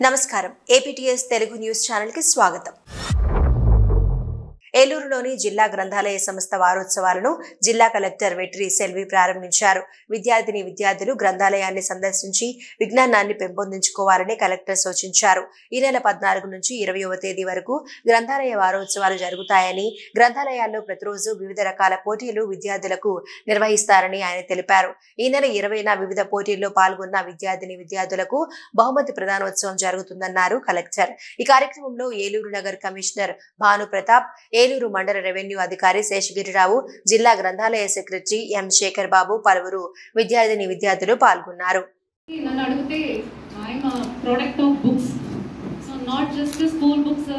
నమస్కారం APTS Telugu news channel కి స్వాగతం. ఏలూరులోని జిల్లా గ్రంథాలయ సంస్థ వారోత్సవాలను జిల్లా కలెక్టర్ వెట్రి సెల్వి ప్రారంభించారు. విద్యార్థులు గ్రంథాలయాన్ని సందర్శించి విజ్ఞానాన్ని పెంపొందించుకోవాలని కలెక్టర్ సూచించారు. ఈ నెల 14 నుంచి 20వ తేదీ వరకు గ్రంథాలయ వారోత్సవాలు జరుగుతాయని, గ్రంథాలయాల్లో ప్రతిరోజు వివిధ రకాల పోటీలు విద్యార్థులకు నిర్వహిస్తారని ఆయన తెలిపారు. ఈ నెల 20న వివిధ పోటీల్లో పాల్గొన్న విద్యార్థులకు బహుమతి ప్రదానోత్సవం జరుగుతుందన్నారు కలెక్టర్. ఈ కార్యక్రమంలో ఏలూరు నగర్ కమిషనర్ భాను ప్రతాప్, ఏలూరు మండల రెవెన్యూ అధికారి శేషగిరిరావు, జిల్లా గ్రంథాలయ సెక్రటరీ ఎం శేఖర్ బాబు, పలువురు విద్యార్థులు పాల్గొన్నారు. నన్ను అడిగితే I'm product of books. So not just school books,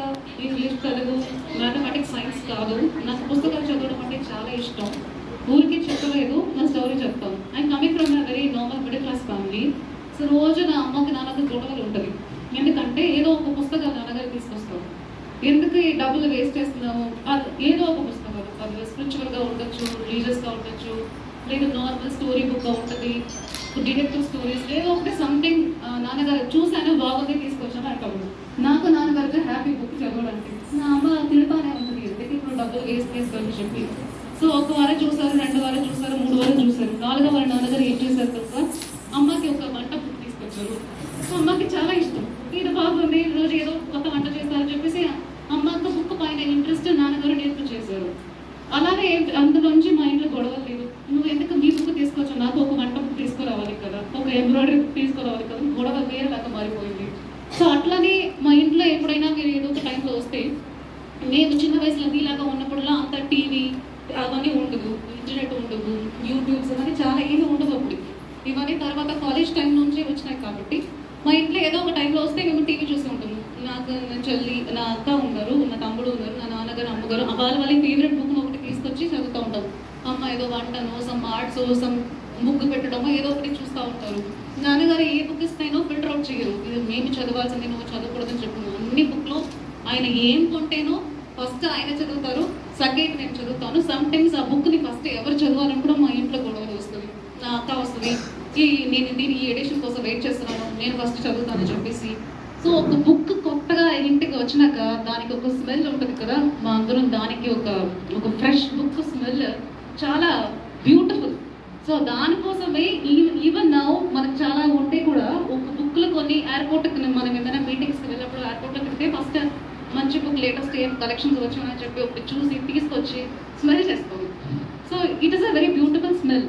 English, Telugu, mathematics, science కాదు. నాకు పుస్తకాలు చదవడం అంటే చాలా ఇష్టం. ఊరికి చెప్పలేదు, నా స్టోరీ చెప్తాను. I'm coming from a very normal middle class family. So రోజు నా అమ్మకి నాన్నకి గొడవలు ఉంటుంది. ఎందుకంటే ఏదో ఒక పుస్తకాలు నాన్నగారు తీసుకొస్తాం. ఎందుకు ఈ డబ్బులు వేస్ట్ చేస్తున్నాము? అది ఏదో ఒక పుస్తకాలు, అది స్పిరిచువల్గా ఉండొచ్చు, రిలీజియస్గా ఉండొచ్చు, లేదు నార్మల్ స్టోరీ బుక్గా ఉంటుంది, డిటెక్టివ్ స్టోరీస్, ఏదో ఒకటి సంథింగ్ నాన్నగారు చూసాను బాగుంది తీసుకొచ్చాను అంటాము. నాకు నాన్నగారికి హ్యాపీ బుక్ చదవడానికి. నా అమ్మ తిడతానే ఉంటుంది, ఎందుకు ఇప్పుడు డబ్బులు వేస్ట్ చేసుకోవాలని చెప్పి. సో ఒక వారం చూసారు, 2 వారం చూసారు, 3 వారం చూసారు. 4వ వారం నాన్నగారు ఏం చేశారు తెలుసా? అమ్మకి ఒక వంట బుక్ తీసుకొచ్చారు. సో అమ్మకి చాలా ఇష్టం, ఇది బాగుంది, రోజు ఏదో కొత్త వంట చేస్తారని చెప్పేసి అమ్మకి బుక్ పైన ఇంట్రెస్ట్ నాన్నగారు నేర్పించేశారు. అలాగే అందులోంచి మా ఇంట్లో గొడవలు లేదు. నువ్వు ఎందుకు మీ బుక్ తీసుకోవచ్చు, నాకు ఒక వంట బుక్ తీసుకురావాలి కదా, ఒక ఎంబ్రాయిడరీ బుక్ తీసుకురావాలి కదా, గొడవ వేరేలాగా మారిపోయింది. సో అట్లనే మా ఇంట్లో ఎప్పుడైనా మీరు ఏదో ఒక టైంలో వస్తే, మేము చిన్న వయసులో ఇలాగా ఉన్నప్పుడులా అంత టీవీ అవన్నీ ఉండదు, ఇంటర్నెట్ ఉండదు, యూట్యూబ్స్ అవన్నీ చాలా ఏమీ ఉండదు అప్పుడు. ఇవన్నీ తర్వాత కాలేజ్ టైం నుంచి వచ్చినాయి కాబట్టి మా ఇంట్లో ఏదో ఒక టైంలో వస్తే మేము టీవీ చూసి ఉంటాము. నాకు నా చెల్లి, నా అక్క ఉన్నారు, నా తమ్ముడు ఉన్నారు, నా నాన్నగారు, అమ్మగారు, వాళ్ళ ఫేవరెట్ బుక్ను ఒకటి తీసుకొచ్చి చదువుతూ ఉంటాము. అమ్మ ఏదో వంటనో, సమ్ ఆర్ట్స్, సమ్ బుక్ పెట్టడమో ఏదో ఒకటి చూస్తూ ఉంటారు. నాన్నగారు ఏ బుక్ ఇస్తాయినో ఫిల్టర్ అవుట్ చేయరు. ఇది మేము చదవాల్సింది, నువ్వు చదవకూడదని చెప్పాను. అన్ని బుక్లో ఆయన ఏం కొంటేనో ఫస్ట్ ఆయన చదువుతారు, సెకండ్ నేను చదువుతాను. సమ్ టైమ్స్ ఆ బుక్ని ఫస్ట్ ఎవరు చదవాలని కూడా మా ఇంట్లో గొడవలు వస్తుంది. నా అక్క వస్తుంది, నేను ఈ ఎడిషన్ కోసం వెయిట్ చేస్తున్నాను, నేను ఫస్ట్ చదువుతానని చెప్పేసి. సో ఒక బుక్ కొత్తగా ఇంటికి వచ్చినాక దానికి ఒక స్మెల్ ఉంటుంది కదా, మా అందరం దానికి ఒక ఫ్రెష్ బుక్ స్మెల్ చాలా బ్యూటిఫుల్. సో దానికోసమే ఈవెన్ నౌ మనకు చాలా ఉంటే కూడా ఒక బుక్లో కొన్ని ఎయిర్పోర్ట్కి మనం ఏదైనా మీటింగ్స్కి వెళ్ళినప్పుడు ఎయిర్పోర్ట్లోకి వెళ్తే ఫస్ట్ మంచి బుక్ లేటెస్ట్ ఏం కలెక్షన్స్ వచ్చాయని చెప్పి ఒకటి చూసి తీసుకొచ్చి స్మెల్ చేస్తాము. So it is a very beautiful smell.